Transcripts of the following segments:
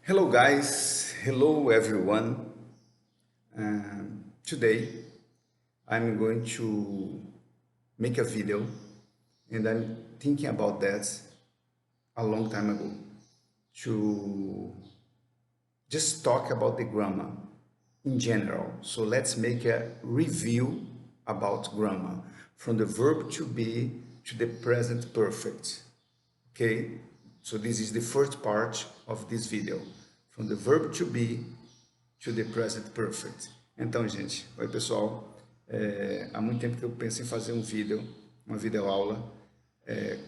Hello guys, hello everyone. Today I'm going to make a video and I'm thinking about that a long time ago to just talk about the grammar in general. So let's make a review about grammar from the verb to be to the present perfect. Okay, so this is the first part of this video, from the verb to be to the present perfect. Então, gente, oi pessoal, há muito tempo que eu penso em fazer uma videoaula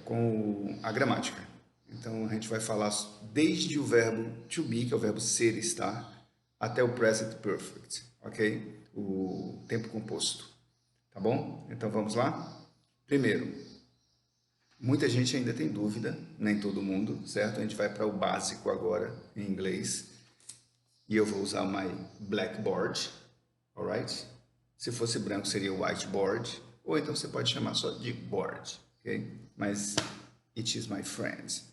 com a gramática. Então, a gente vai falar desde o verbo to be, que é o verbo ser, estar, até o present perfect, ok? O tempo composto, tá bom? Então, vamos lá? Primeiro, muita gente ainda tem dúvida, nem todo mundo, certo? A gente vai para o básico agora, em inglês. E eu vou usar my blackboard, alright? Se fosse branco seria whiteboard, ou então você pode chamar só de board, ok? Mas it is my friend.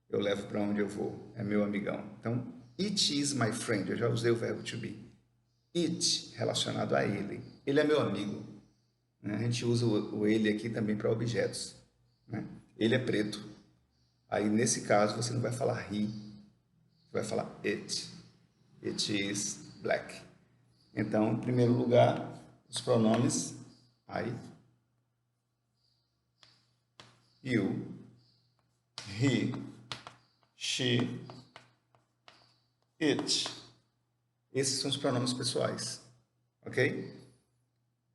Eu levo para onde eu vou, é meu amigão. Então, it is my friend, eu já usei o verbo to be. It, relacionado a ele. Ele é meu amigo. Né? A gente usa o ele aqui também para objetos. Né? Ele é preto. Aí, nesse caso, você não vai falar he, você vai falar it. It is black. Então, em primeiro lugar, os pronomes I, you, he, she, it. Esses são os pronomes pessoais, ok?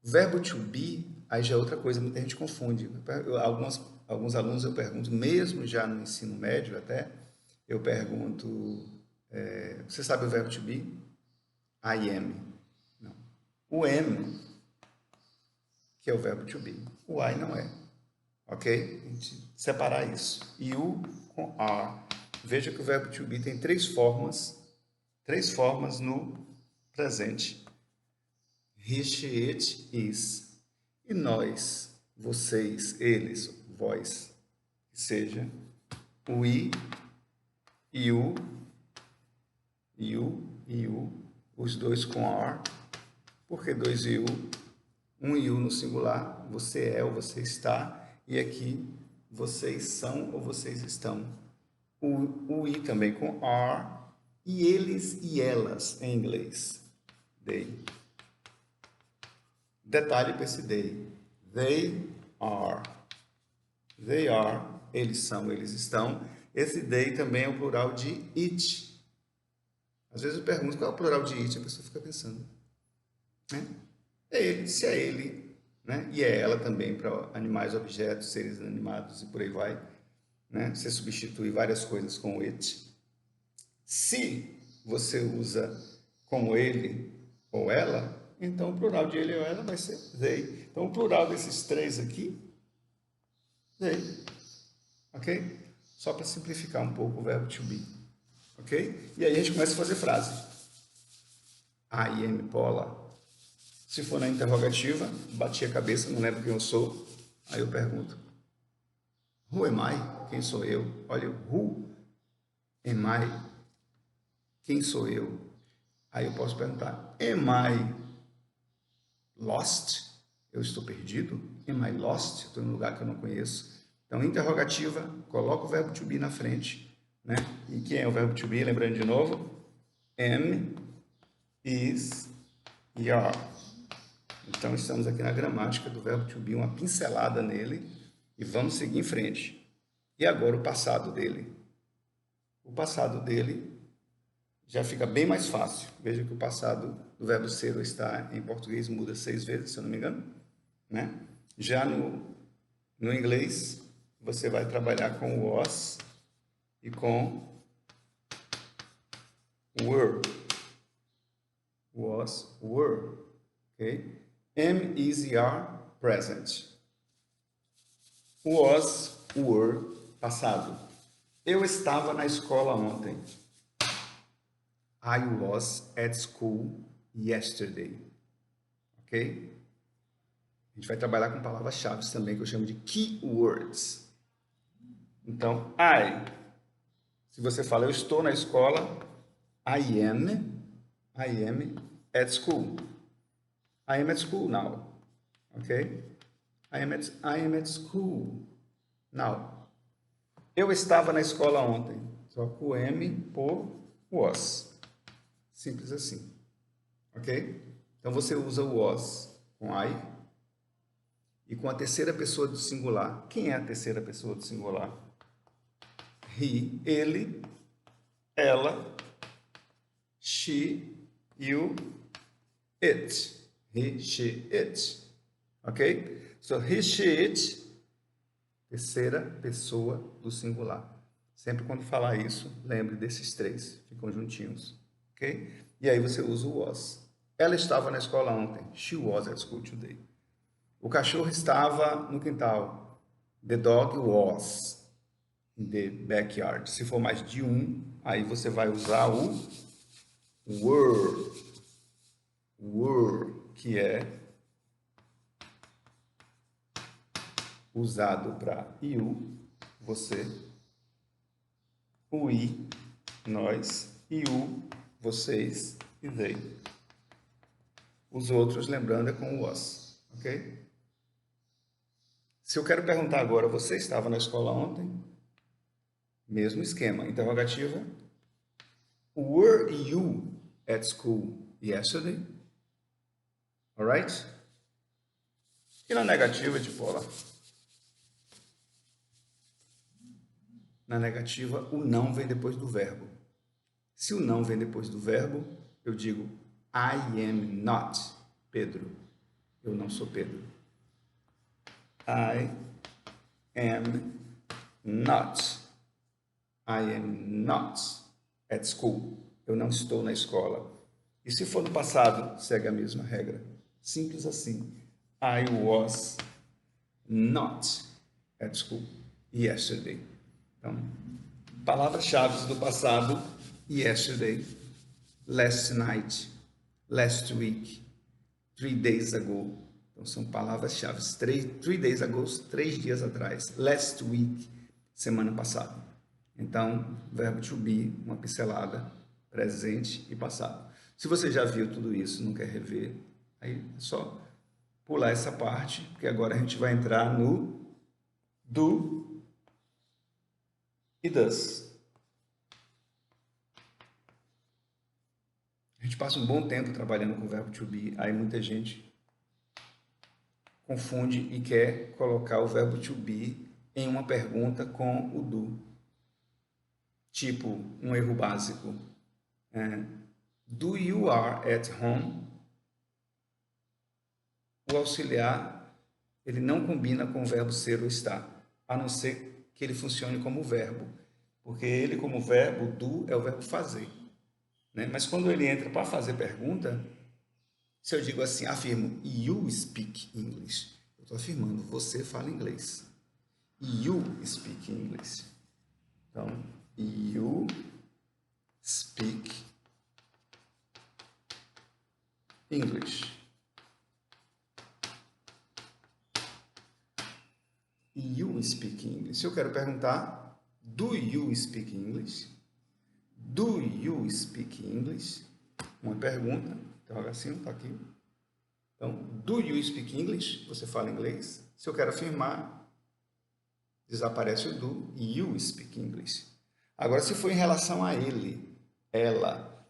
Verbo to be, aí já é outra coisa, muita gente confunde. Alguns alunos eu pergunto, mesmo já no ensino médio até, eu pergunto, você sabe o verbo to be? I am. Não. O am, que é o verbo to be. O I não é. Ok? A gente separar isso. You com are. Veja que o verbo to be tem três formas no presente. He, she, it, is. E nós, vocês, eles, vós, que seja we, you, os dois com are. Por que dois you? Um you no singular, você é ou você está, e aqui vocês são ou vocês estão. O I também com are, e eles e elas em inglês. They. Detalhe para esse they. They are. They are, eles são, eles estão. Esse they também é o plural de it. Às vezes eu pergunto qual é o plural de it, a pessoa fica pensando. Né? É ele, se é ele, né? E é ela também para animais, objetos, seres animados e por aí vai. Né? Você substitui várias coisas com it. Se você usa com ele ou ela, então o plural de ele ou ela vai ser they. Então o plural desses três aqui, they. Ok? Só para simplificar um pouco o verbo to be. Ok? E aí a gente começa a fazer frase. I am Paula. Se for na interrogativa, bati a cabeça, não lembro quem eu sou. Aí eu pergunto, who am I? Quem sou eu? Olha, who am I? Quem sou eu? Aí eu posso perguntar, am I lost? Eu estou perdido? Am I lost? Estou em um lugar que eu não conheço. Então, interrogativa, coloca o verbo to be na frente. Né? E quem é o verbo to be? Lembrando de novo, am, is e are. Então, estamos aqui na gramática do verbo to be, uma pincelada nele, e vamos seguir em frente. E agora o passado dele. O passado dele já fica bem mais fácil. Veja que o passado do verbo ser ou estar em português muda 6 vezes, se eu não me engano. Né? Já no inglês, você vai trabalhar com was e com were. Was, were. Ok? Am, is e are, present. Was, were, passado. Eu estava na escola ontem. I was at school yesterday. Ok? A gente vai trabalhar com palavras-chave também, que eu chamo de keywords. Então, I. Se você fala, eu estou na escola, I am at school. I am at school now. Ok? I am at school now. Eu estava na escola ontem. Troca o M por was. Simples assim. Ok? Então você usa o was com I e com a terceira pessoa do singular. Quem é a terceira pessoa do singular? He, ele, ela, she, you, it. He, she, it. Ok? So, he, she, it, terceira pessoa do singular. Sempre quando falar isso, lembre desses três, ficam juntinhos. Ok? E aí você usa o was. Ela estava na escola ontem. She was at school today. O cachorro estava no quintal. The dog was in the backyard. Se for mais de um, aí você vai usar o were, que é usado para you, você, o we, nós, e o, vocês e they. Os outros, lembrando, é com o was, ok? Se eu quero perguntar agora, você estava na escola ontem? Mesmo esquema, interrogativa. Were you at school yesterday? Alright? E na negativa, de bola? Na negativa, o não vem depois do verbo. Se o não vem depois do verbo, eu digo I am not Pedro. Eu não sou Pedro. I am not. I am not at school. Eu não estou na escola. E se for no passado, segue a mesma regra. Simples assim. I was not at school yesterday. Então, palavras-chave do passado: yesterday, last night, last week, 3 days ago. Então, são palavras-chave. 3 days ago, 3 dias atrás. Last week, semana passada. Então, verbo to be, uma pincelada, presente e passado. Se você já viu tudo isso, não quer rever, aí é só pular essa parte, porque agora a gente vai entrar no do e does. A gente passa um bom tempo trabalhando com o verbo to be, aí muita gente confunde e quer colocar o verbo to be em uma pergunta com o do. Tipo, um erro básico. Do you are at home? O auxiliar, ele não combina com o verbo ser ou estar, a não ser que ele funcione como verbo. Porque ele, como verbo, do é o verbo fazer. Né? Mas quando ele entra para fazer pergunta, se eu digo assim, afirmo, you speak English, eu estou afirmando, você fala inglês. You speak English. Então, you speak English. You speak English. Se eu quero perguntar, do you speak English? Do you speak English? Uma pergunta, interrogação, está aqui. Então, do you speak English? Você fala inglês? Se eu quero afirmar, desaparece o do, you speak English. Agora, se for em relação a ele, ela,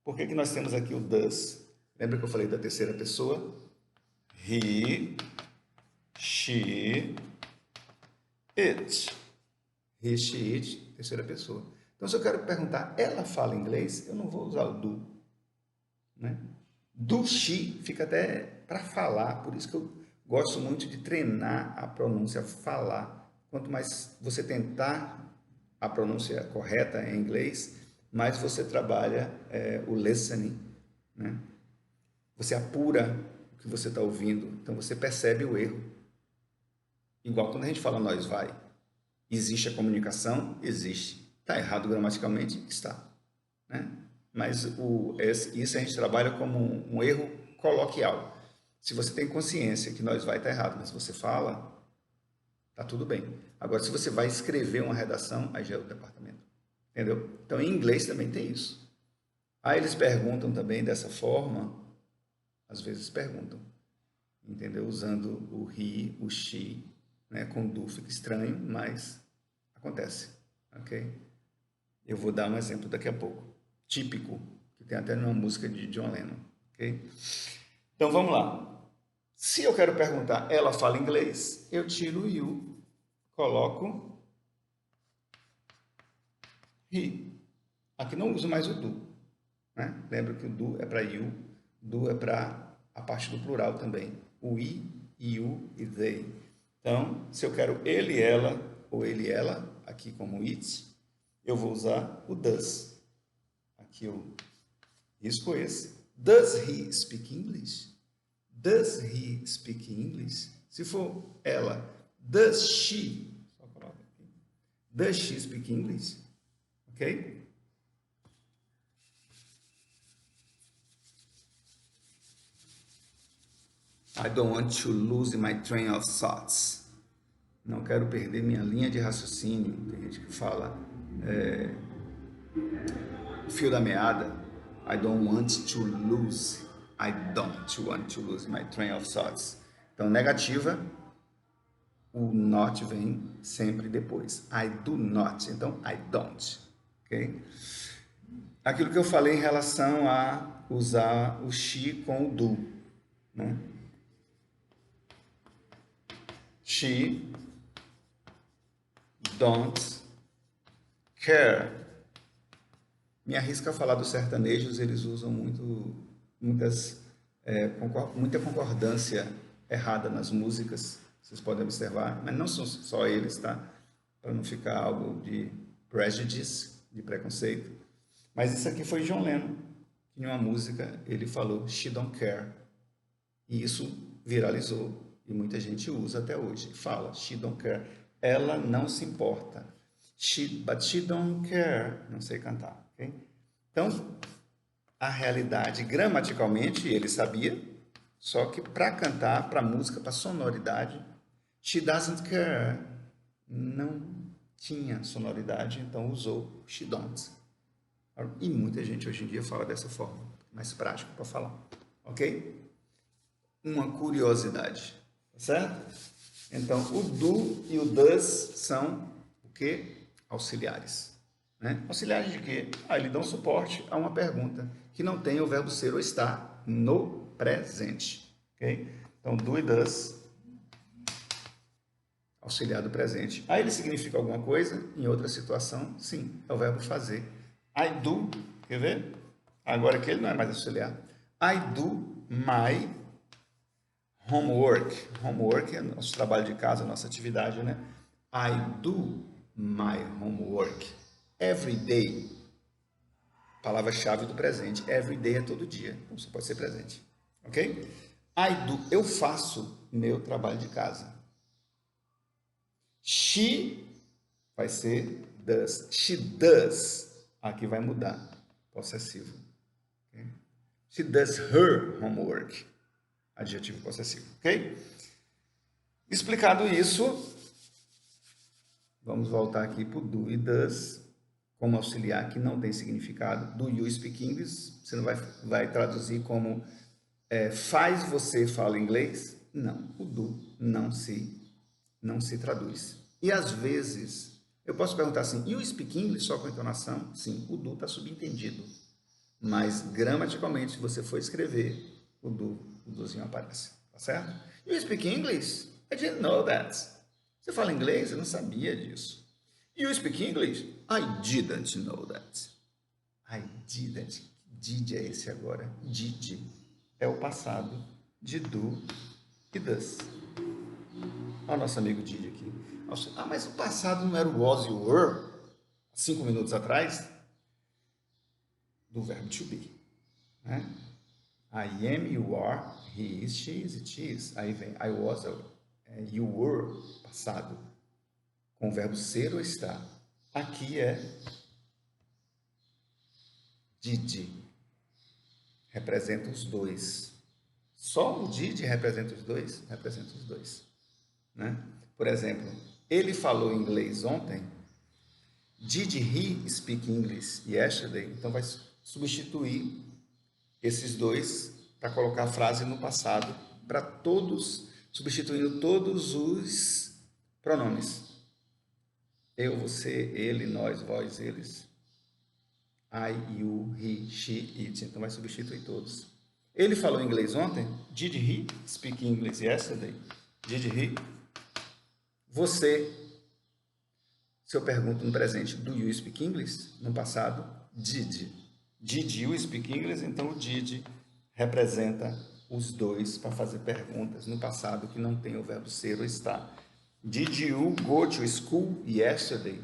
por que nós temos aqui o does? Lembra que eu falei da terceira pessoa? He, she, it. He, she, it, terceira pessoa. Então, se eu quero perguntar, ela fala inglês? Eu não vou usar o do. Né? Do, she, fica até para falar, por isso que eu gosto muito de treinar a pronúncia, falar. Quanto mais você tentar a pronúncia correta em inglês, mais você trabalha o listening, né? Você apura o que você está ouvindo, então você percebe o erro. Igual quando a gente fala nós vai. Existe a comunicação? Existe. Está errado gramaticalmente? Está. Né? Mas isso a gente trabalha como um erro coloquial. Se você tem consciência que nós vai estar errado, mas você fala, tá tudo bem. Agora, se você vai escrever uma redação, aí já é o departamento. Entendeu? Então, em inglês também tem isso. Aí eles perguntam também dessa forma, às vezes perguntam, entendeu? Usando o he, o she, né? Com do fica estranho, mas acontece, ok? Eu vou dar um exemplo daqui a pouco, típico, que tem até numa música de John Lennon, ok? Então vamos lá. Se eu quero perguntar, ela fala inglês, eu tiro o you, coloco he. Aqui não uso mais o do, né? Lembra que o do é para you, do é para a parte do plural também. O I, you e they. Então, se eu quero ele, ela, ou ele, ela, aqui como it, eu vou usar o does. Aqui eu risco esse. Does he speak English? Does he speak English? Se for ela, does she? Só coloca aqui. Does she speak English? Ok? I don't want to lose my train of thoughts. Não quero perder minha linha de raciocínio. Tem gente que fala fio da meada. I don't want to lose. I don't want to lose my train of thoughts. Então, negativa, o not vem sempre depois. I do not. Então, I don't. Ok? Aquilo que eu falei em relação a usar o she com o do, né? She don't care. Me arrisco a falar dos sertanejos, eles usam muita concordância errada nas músicas, vocês podem observar, mas não são só eles, tá? Para não ficar algo de prejudice, de preconceito. Mas isso aqui foi John Lennon, que em uma música ele falou she don't care. E isso viralizou e muita gente usa até hoje. Fala she don't care. Ela não se importa. But she don't care. Não sei cantar. Okay? Então, a realidade, gramaticalmente, ele sabia, só que para cantar, para música, para sonoridade, she doesn't care. Não tinha sonoridade, então usou she don't. E muita gente hoje em dia fala dessa forma, mais prático para falar. Ok? Uma curiosidade, certo? Então, o do e o does são o quê? Auxiliares. Né? Auxiliares de quê? Eles dão suporte a uma pergunta que não tem o verbo ser ou estar no presente. Okay? Então, do e does, auxiliar do presente. Aí ele significa alguma coisa, em outra situação, sim, é o verbo fazer. I do, quer ver? Agora que ele não é mais auxiliar. I do my homework. Homework é nosso trabalho de casa, nossa atividade, né? I do my homework every day. Palavra-chave do presente. Every day é todo dia. Então, você pode ser presente. Ok? I do. Eu faço meu trabalho de casa. She vai ser does. She does. Aqui vai mudar. Possessivo. Okay? She does her homework. Adjetivo possessivo. Ok? Explicado isso, vamos voltar aqui para o do e does, como auxiliar que não tem significado. Do you speak English, você não vai traduzir como faz você fala inglês? Não, o do não se traduz. E às vezes, eu posso perguntar assim, you speak English só com entonação? Sim, o do está subentendido. Mas gramaticalmente, se você for escrever, o dozinho aparece, tá certo? You speak English? I didn't know that. Você fala inglês? Eu não sabia disso. You speak English? I didn't know that. I didn't. Did é esse agora. Did é o passado de do e does. Olha o nosso amigo Did aqui. Ah, mas o passado não era o was e o were? 5 minutos atrás? Do verbo to be. Né? I am, you are, he is, she is, it is. Aí vem I was, you were, passado. Com o verbo ser ou estar. Aqui é did. Representa os dois. Só o did representa os dois? Representa os dois. Né? Por exemplo, ele falou inglês ontem. Did he speak English yesterday? Então substituir esses dois para colocar a frase no passado, para todos, substituindo todos os pronomes. Eu, você, ele, nós, vós, eles. I, you, he, she, it. Então vai substituir todos. Ele falou inglês ontem? Did he speak English yesterday? Did he? Você, se eu pergunto no presente, do you speak English? No passado, did. Did you speak English? Então o did representa os dois para fazer perguntas no passado que não tem o verbo ser ou estar. Did you go to school yesterday?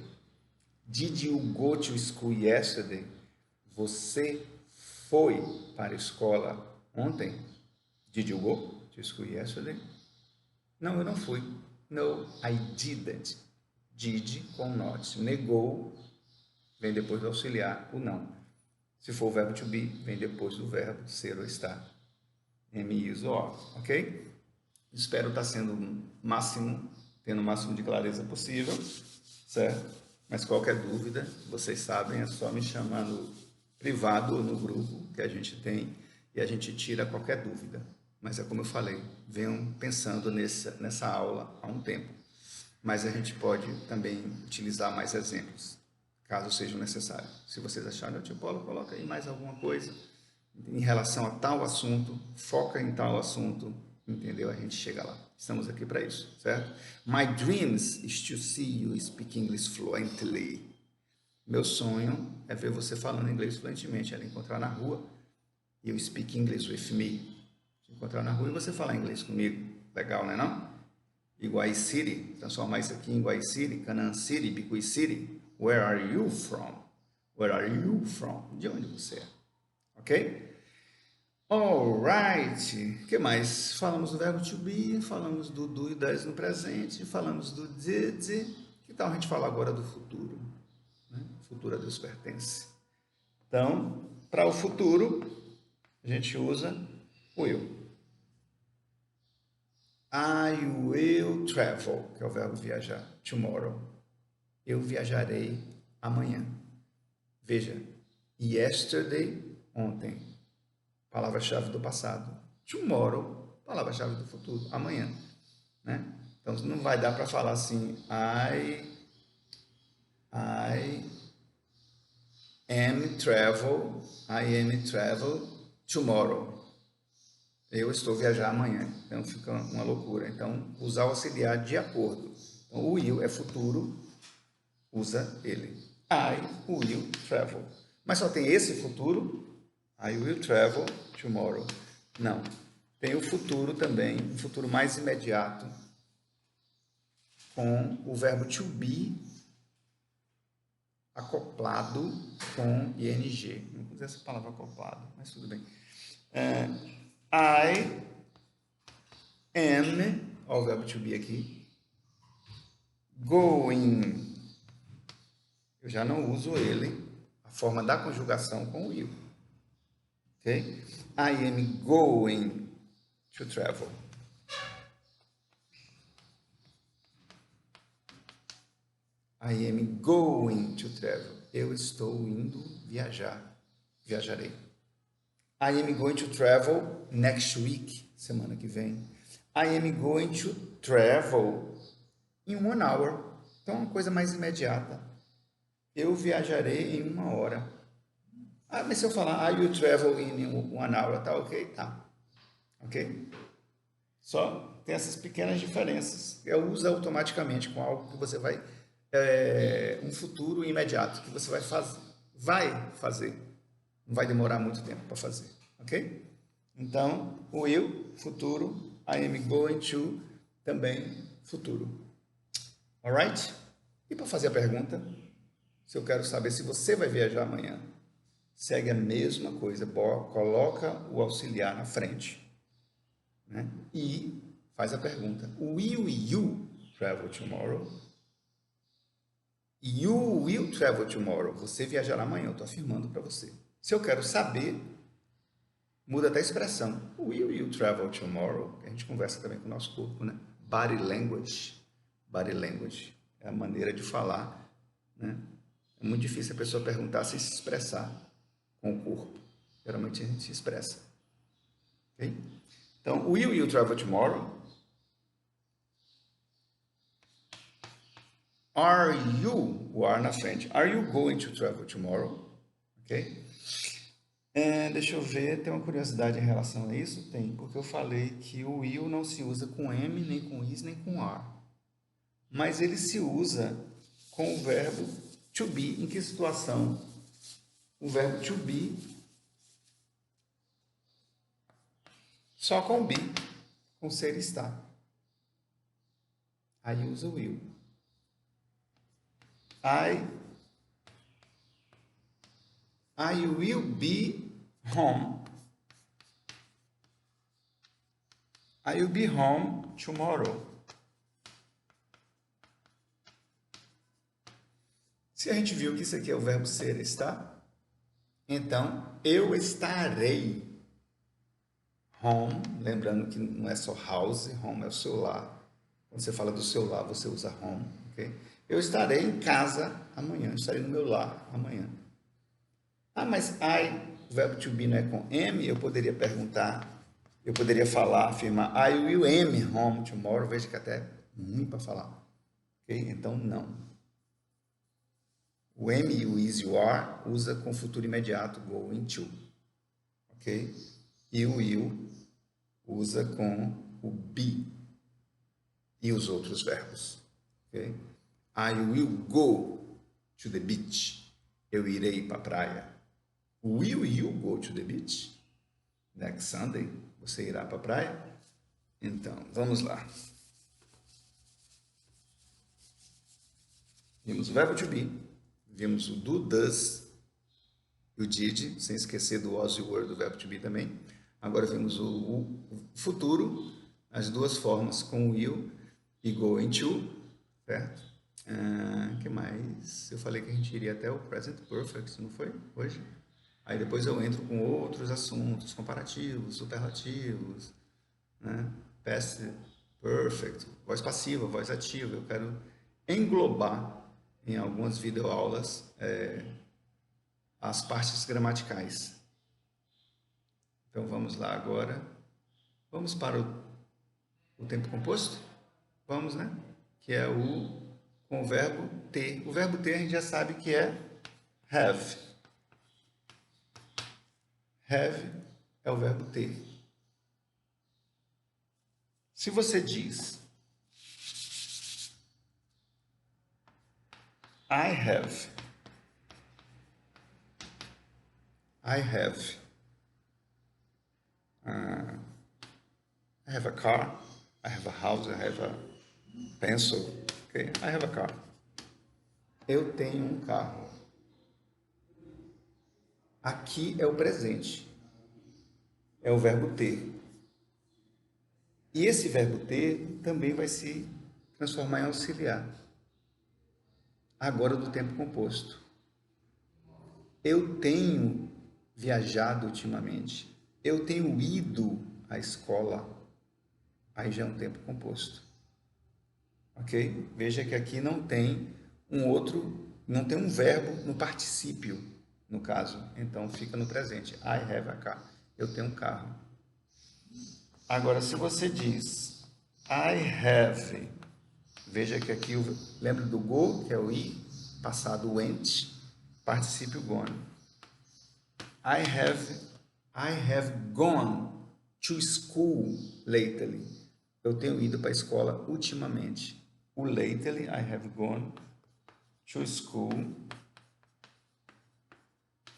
Did you go to school yesterday? Você foi para a escola ontem? Did you go to school yesterday? Não, eu não fui. No, I didn't. Did com not. Negou vem depois do auxiliar o não. Se for o verbo to be, vem depois do verbo ser ou estar. Am, is ou are, ok? Espero estar sendo tendo o máximo de clareza possível, certo? Mas qualquer dúvida, vocês sabem, é só me chamar no privado ou no grupo que a gente tem e a gente tira qualquer dúvida. Mas é como eu falei, venham pensando nessa aula há um tempo. Mas a gente pode também utilizar mais exemplos, caso sejam necessários. Se vocês acharem, tio Paulo, coloca aí mais alguma coisa em relação a tal assunto, foca em tal assunto, entendeu? A gente chega lá. Estamos aqui para isso, certo? My dreams is to see you speak English fluently. Meu sonho é ver você falando inglês fluentemente, é encontrar na rua e you speak English with me. Encontrar na rua e você falar inglês comigo. Legal, né não? Iguai City, transformar isso aqui em Iguai City, Canaan City, Bicuí City. Where are you from? Where are you from? De onde você é? Ok? Alright. O que mais? Falamos do verbo to be, falamos do e does no presente, falamos do did. Que tal a gente falar agora do futuro? Né? O futuro a Deus pertence. Então, para o futuro, a gente usa o will. I will travel, que é o verbo viajar, tomorrow. Eu viajarei amanhã. Veja, yesterday, ontem, palavra-chave do passado. Tomorrow, palavra-chave do futuro, amanhã. Né? Então, não vai dar para falar assim, I am travel tomorrow. Eu estou viajar amanhã. Então, fica uma loucura. Então, usar o auxiliar de acordo. Então, o will é futuro, usa ele. I will travel. Mas só tem esse futuro? I will travel tomorrow. Não. Tem o futuro também, um futuro mais imediato, com o verbo to be acoplado com ing. Não usei essa palavra acoplado, mas tudo bem. I am, olha o verbo to be aqui, going. Eu já não uso ele, a forma da conjugação com o will. Ok? I am going to travel. I am going to travel. Eu estou indo viajar. Viajarei. I am going to travel next week. Semana que vem. I am going to travel in 1 hour. Então, uma coisa mais imediata. Eu viajarei em 1 hora. Ah, mas se eu falar, I will travel in 1 hour, tá ok? Tá. Ok? Só tem essas pequenas diferenças. Eu uso automaticamente com algo que você vai... um futuro imediato, que você vai fazer. Não vai demorar muito tempo para fazer. Ok? Então, o will, futuro. I am going to, também futuro. Alright? E para fazer a pergunta, se eu quero saber se você vai viajar amanhã, segue a mesma coisa, coloca o auxiliar na frente, né? E faz a pergunta, will you travel tomorrow? You will travel tomorrow. Você viajará amanhã, eu estou afirmando para você. Se eu quero saber, muda até a expressão, will you travel tomorrow? A gente conversa também com o nosso corpo, né? Body language. Body language é a maneira de falar, né? É muito difícil a pessoa perguntar sem se expressar. com o corpo. Geralmente a gente se expressa. Okay? Então, will you travel tomorrow? Are you, o are na frente, are you going to travel tomorrow? Ok? Deixa eu ver, tem uma curiosidade em relação a isso? Tem, porque eu falei que o will não se usa com am, nem com is, nem com are. Mas ele se usa com o verbo to be. Em que situação? O verbo to be só com be, com ser e estar. Aí usa o will. I will be home. I will be home tomorrow. Se a gente viu que isso aqui é o verbo ser e estar, então eu estarei home, lembrando que não é só house, home é o seu lar. Quando você fala do seu lar, você usa home, ok? Eu estarei em casa amanhã, estarei no meu lar amanhã. Ah, mas o verbo to be não é com am, eu poderia perguntar, eu poderia falar, afirmar, I will am home tomorrow, veja que até é ruim para falar, ok? Então, não. O am e o is, you are, usa com futuro imediato, going to, ok? E o will usa com o be e os outros verbos, ok? I will go to the beach. Eu irei para a praia. Will you go to the beach? Next Sunday? Você irá para a praia? Então, vamos lá. Vimos o verbo to be, vimos o do, does, o did, sem esquecer do was e were do verbo to be também. Agora vimos o futuro, as duas formas com will e going to, certo? Que mais? Eu falei que a gente iria até o present perfect, não foi? Hoje? Aí depois eu entro com outros assuntos, comparativos, superlativos, né? Past perfect, voz passiva, voz ativa. Eu quero englobar em algumas videoaulas as partes gramaticais. Então vamos lá agora. Vamos para o tempo composto? Vamos, né? Que é com o verbo ter. O verbo ter a gente já sabe que é have. Have é o verbo ter. Se você diz I have a car, I have a house, I have a pencil, okay? I have a car. Eu tenho um carro. Aqui é o presente. É o verbo ter. E esse verbo ter também vai se transformar em auxiliar. Agora do tempo composto. Eu tenho viajado ultimamente. Eu tenho ido à escola. Aí já é um tempo composto. Ok? Veja que aqui não tem não tem um verbo no particípio, no caso. Então fica no presente. I have a car. Eu tenho um carro. Agora, se você diz I have, veja que aqui, lembra do go, que é o i, passado went, particípio gone. I have gone to school lately. Eu tenho ido para a escola ultimamente. O lately, I have gone to school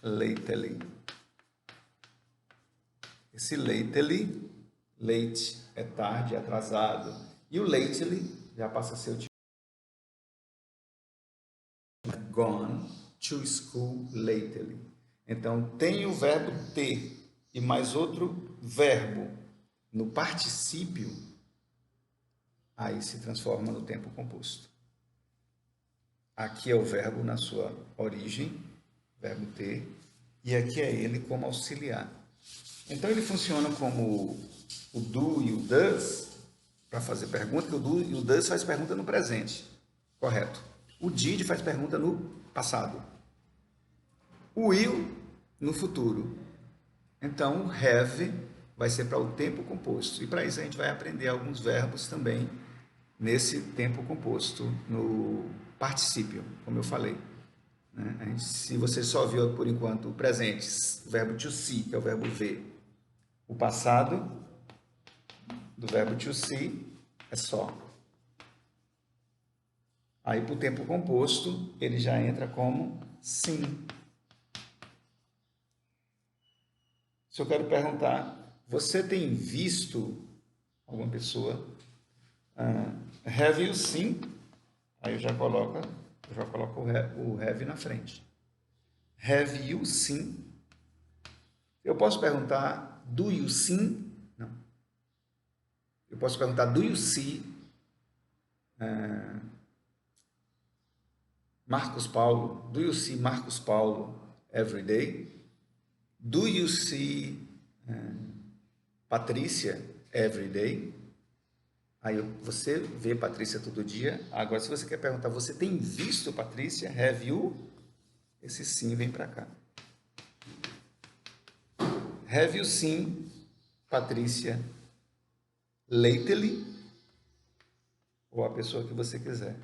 lately. Esse lately, late é tarde, atrasado. E o lately já passa a ser o gone to school lately. Então, tem o verbo ter e mais outro verbo no particípio, aí se transforma no tempo composto. Aqui é o verbo na sua origem, verbo ter, e aqui é ele como auxiliar. Então, ele funciona como o do e o does, para fazer pergunta, que o do e o does faz pergunta no presente, correto. O did faz pergunta no passado. O will no futuro. Então, o have vai ser para o tempo composto. E para isso a gente vai aprender alguns verbos também nesse tempo composto, no particípio, como eu falei. Né? Se você só viu por enquanto o presente, o verbo to see, que é o verbo ver, o passado do verbo to see é só. Aí para o tempo composto, ele já entra como sim. Se eu quero perguntar, você tem visto alguma pessoa? Have you seen? Aí eu já coloco o have na frente. Have you seen? Eu posso perguntar, do you see? Não. Eu posso perguntar, do you see Marcos Paulo? Do you see Marcos Paulo every day? Do you see Patrícia every day? Aí você vê Patrícia todo dia. Agora, se você quer perguntar, você tem visto Patrícia? Have you? Esse sim vem para cá. Have you seen Patrícia lately? Ou a pessoa que você quiser.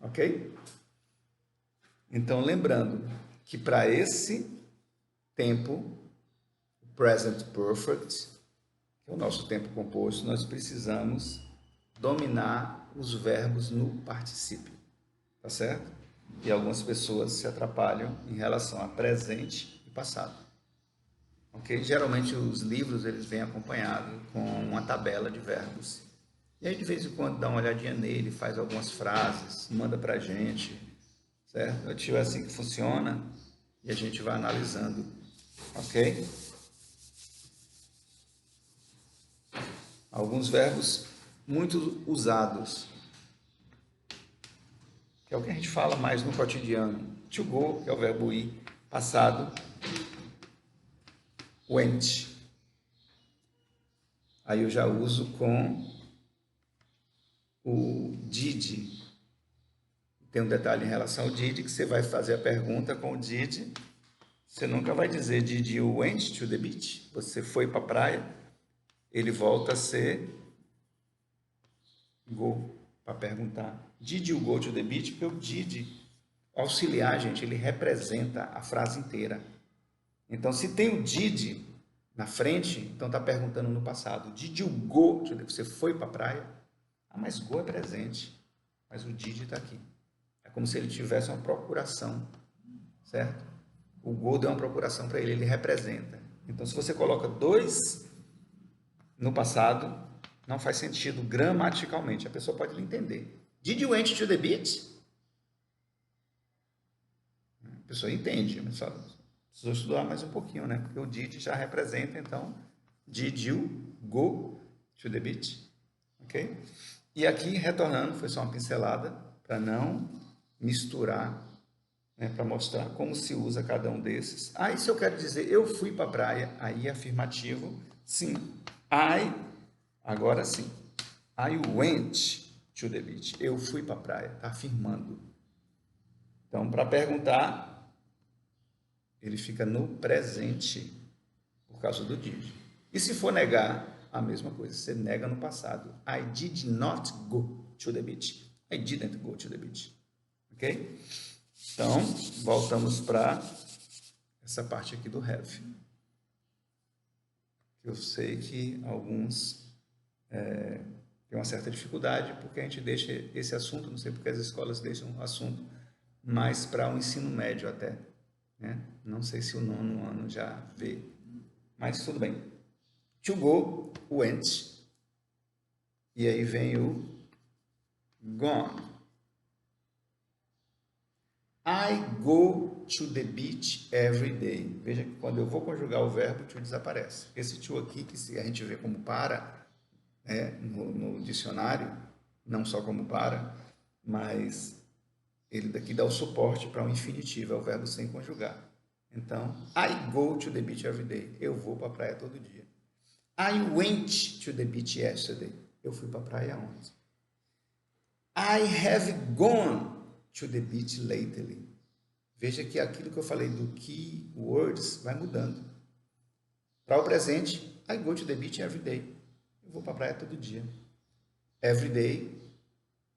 Ok? Então, lembrando que para esse tempo, present perfect, que é o nosso tempo composto, nós precisamos dominar os verbos no particípio, tá certo? E algumas pessoas se atrapalham em relação a presente e passado. Ok? Geralmente os livros eles vêm acompanhados com uma tabela de verbos. E aí de vez em quando dá uma olhadinha nele, faz algumas frases, manda pra gente, certo? É tipo assim que funciona e a gente vai analisando, ok? Alguns verbos muito usados, que é o que a gente fala mais no cotidiano. To go, que é o verbo ir, passado, went. Aí eu já uso com o did. Tem um detalhe em relação ao did, que você vai fazer a pergunta com o did. Você nunca vai dizer did you went to the beach? Você foi para a praia? Ele volta a ser go, para perguntar. Did you go to the beach? Porque o did, auxiliar, gente, ele representa a frase inteira. Então, se tem o did na frente, então está perguntando no passado. Did you go to the... Você foi para a praia? Ah, mas go é presente. Mas o did está aqui. É como se ele tivesse uma procuração, certo? O go deu uma procuração para ele, ele representa. Então, se você coloca dois no passado, não faz sentido gramaticalmente. A pessoa pode entender. Did you went to the beach? A pessoa entende, mas só precisou estudar mais um pouquinho, né? Porque o did já representa, então, did you go to the beach? Ok? E aqui, retornando, foi só uma pincelada para não misturar, né? Para mostrar como se usa cada um desses. Ah, e se eu quero dizer eu fui para a praia, aí é afirmativo, sim. Agora sim. I went to the beach. Eu fui para a praia. Está afirmando. Então, para perguntar, ele fica no presente por causa do did. E se for negar, a mesma coisa. Você nega no passado. I did not go to the beach. I didn't go to the beach. Ok? Então, voltamos para essa parte aqui do have. Eu sei que alguns tem uma certa dificuldade, porque a gente deixa esse assunto, não sei porque as escolas deixam o assunto, mais para o ensino médio até. Né? Não sei se o nono ano já vê, mas tudo bem. To go, went, e aí vem o gone. I go to the beach every day. Veja que quando eu vou conjugar o verbo, to desaparece. Esse to aqui, que a gente vê como para, no dicionário, não só como para, mas ele daqui dá o suporte para o infinitivo, é o verbo sem conjugar. Então, I go to the beach every day. Eu vou para a praia todo dia. I went to the beach yesterday. Eu fui para a praia ontem. I have gone to the beach lately. Veja que aquilo que eu falei do keywords vai mudando. Para o presente, I go to the beach every day. Eu vou para a praia todo dia. Every day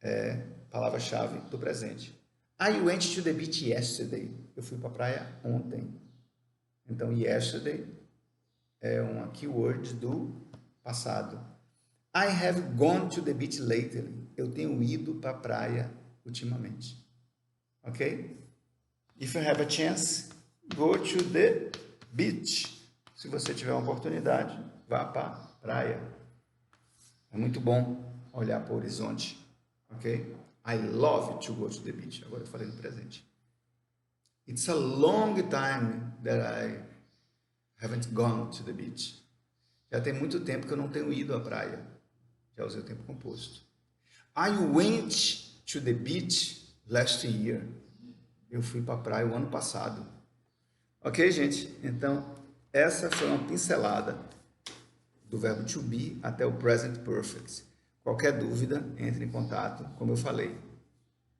é palavra-chave do presente. I went to the beach yesterday. Eu fui para a praia ontem. Então, yesterday é uma keyword do passado. I have gone to the beach lately. Eu tenho ido para a praia ultimamente. Ok? If you have a chance, go to the beach. Se você tiver uma oportunidade, vá para a praia. É muito bom olhar para o horizonte. Ok? I love to go to the beach. Agora eu falei no presente. It's a long time that I haven't gone to the beach. Já tem muito tempo que eu não tenho ido à praia. Já usei o tempo composto. I went to the beach last year. Eu fui para a praia o ano passado. Ok, gente? Então, essa foi uma pincelada do verbo to be até o present perfect. Qualquer dúvida, entre em contato, como eu falei.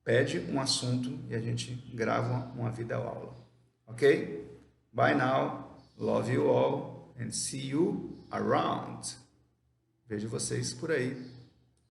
Pede um assunto e a gente grava uma videoaula. Ok? Bye now. Love you all and see you around. Vejo vocês por aí.